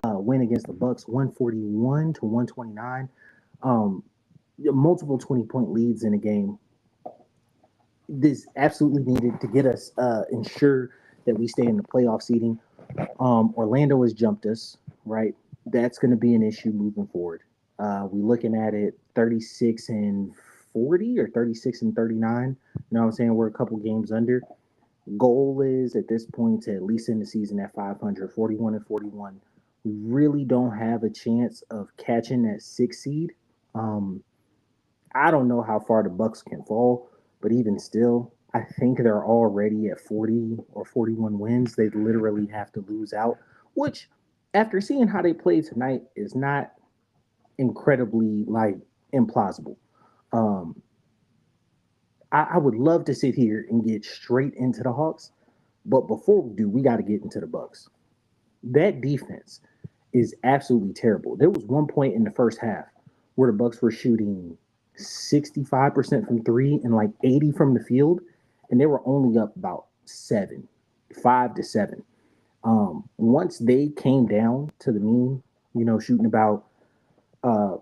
win against the Bucks, 141 to 129. Um, multiple 20-point leads in a game. This absolutely needed to get us ensure that we stay in the playoff seating. Orlando has jumped us, right? That's going to be an issue moving forward. We looking at it 36 and 40 or 36 and 39. You know what I'm saying? We're a couple games under. Goal is at this point to at least end the season at 500, 41 and 41. We really don't have a chance of catching that six seed. Um, I don't know how far the Bucks can fall, but even still, I think they're already at 40 or 41 wins. They literally have to lose out, which after seeing how they played tonight is not incredibly like implausible. Um, I would love to sit here and get straight into the Hawks, but before we do, we got to get into the Bucks. That defense is absolutely terrible. There was one point in the first half where the Bucks were shooting 65% from three and like 80 from the field, and they were only up about 5 to 7. Once they came down to the mean, shooting about uh,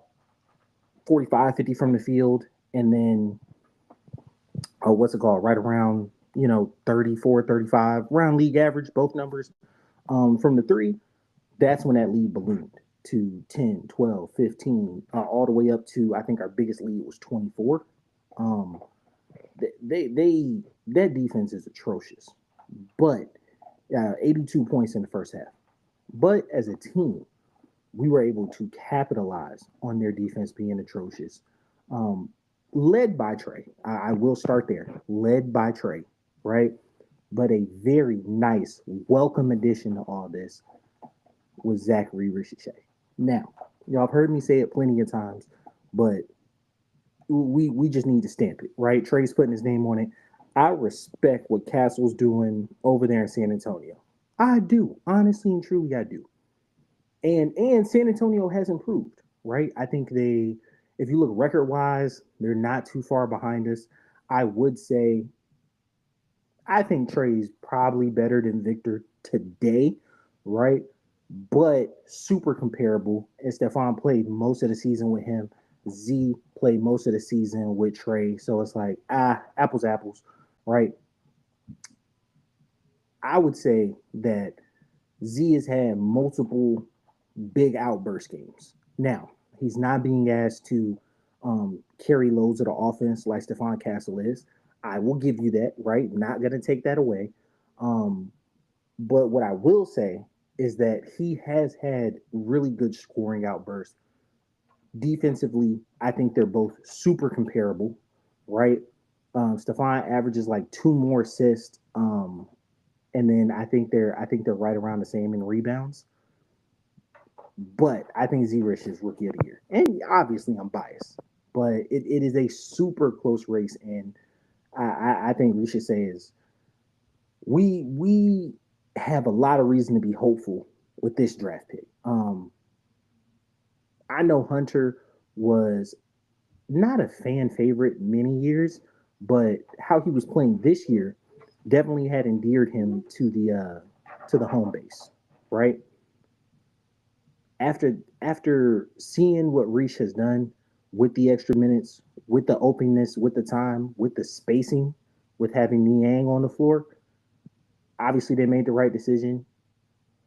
45, 50 from the field, and then what's it called, right around 34, 35, around league average, both numbers from the three. That's when that lead ballooned to 10, 12, 15, all the way up to, I think our biggest lead was 24. Um, they that defense is atrocious, but 82 points in the first half. But as a team, we were able to capitalize on their defense being atrocious. Um, led by Trey. I will start there. Led by Trey, right? But a very nice, welcome addition to all this was Zachary Ricochet. Now, y'all have heard me say it plenty of times, but we just need to stamp it, right? Trey's putting his name on it. I respect what Castle's doing over there in San Antonio. I do, honestly and truly, I do. And San Antonio has improved, right? I think if you look record wise, they're not too far behind us. I would say I think Trey's probably better than Victor today, right? But super comparable. And Stefan played most of the season with him. Z played most of the season with Trey. So it's like, apples, apples, right? I would say that Z has had multiple big outburst games. Now, he's not being asked to carry loads of the offense like Stephon Castle is. I will give you that, right? Not going to take that away. Um, but what I will say is that he has had really good scoring outbursts. Defensively, I think they're both super comparable, right? Stephon averages like two more assists, and then I think they're right around the same in rebounds. But I think Z-Rich is rookie of the year. And obviously I'm biased. But it is a super close race. And I think we should say is we have a lot of reason to be hopeful with this draft pick. I know Hunter was not a fan favorite many years, but how he was playing this year definitely had endeared him to the home base, right? After seeing what Reese has done with the extra minutes, with the openness, with the time, with the spacing, with having Niang on the floor, obviously they made the right decision.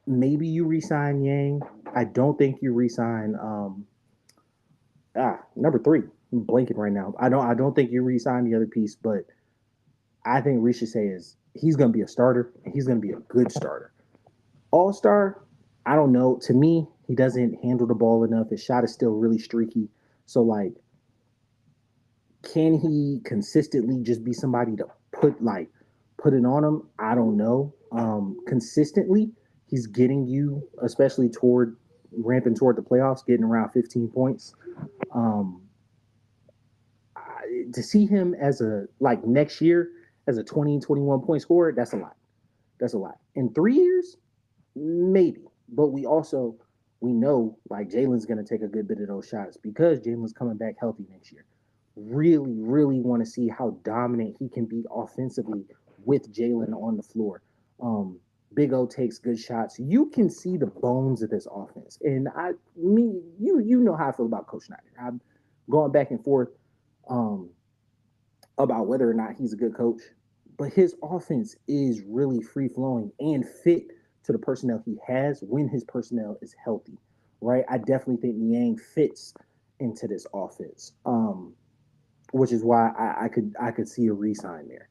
Maybe you resign Yang. I don't think you resign number three. I'm blanking right now. I don't think you resign the other piece, but I think Reese should say is he's gonna be a starter and he's gonna be a good starter. All star, I don't know. To me, he doesn't handle the ball enough. His shot is still really streaky. So like, can he consistently just be somebody to put it on him? I don't know. Consistently, he's getting you, especially toward ramping toward the playoffs, getting around 15 points. Um, to see him as a like next year as a 20, 21 point scorer, that's a lot. That's a lot. In 3 years, maybe. But we know like Jalen's gonna take a good bit of those shots because Jalen's coming back healthy next year. Really, really want to see how dominant he can be offensively with Jalen on the floor. Um, Big O takes good shots. You can see the bones of this offense. And you know how I feel about Coach Snyder. I'm going back and forth um, about whether or not he's a good coach, but his offense is really free flowing and fit to the personnel he has when his personnel is healthy, right? I definitely think Niang fits into this offense, which is why I could see a re-sign there.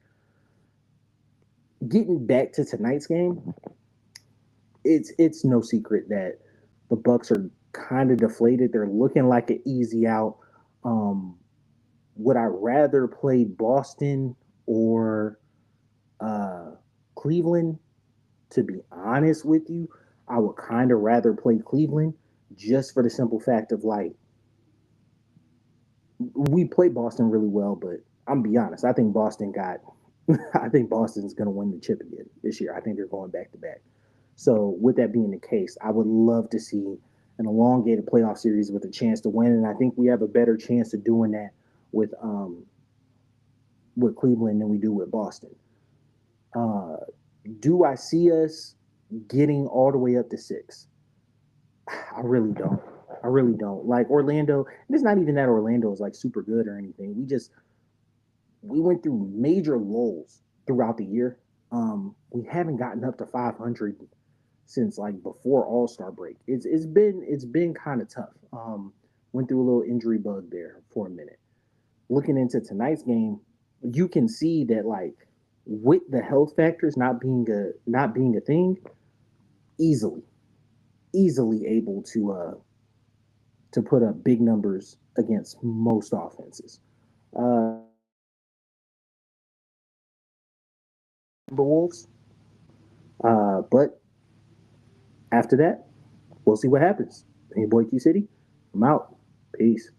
Getting back to tonight's game, it's no secret that the Bucks are kind of deflated. They're looking like an easy out. Um, would I rather play Boston or uh, Cleveland? To be honest with you, I would kind of rather play Cleveland just for the simple fact of like we play Boston really well, but I'm be honest, I think Boston got I think Boston's going to win the chip again this year. I think they're going back to back. So, with that being the case, I would love to see an elongated playoff series with a chance to win, and I think we have a better chance of doing that with with Cleveland than we do with Boston. Uh, do I see us getting all the way up to six? I really don't. I really don't. Like Orlando, and it's not even that Orlando is like super good or anything. We went through major lulls throughout the year. We haven't gotten up to 500 since like before All Star break. It's been kind of tough. Went through a little injury bug there for a minute. Looking into tonight's game, you can see that like with the health factors not being a thing, easily easily able to put up big numbers against most offenses. The Wolves, but after that, we'll see what happens. Hey, boy, Q City, I'm out. Peace.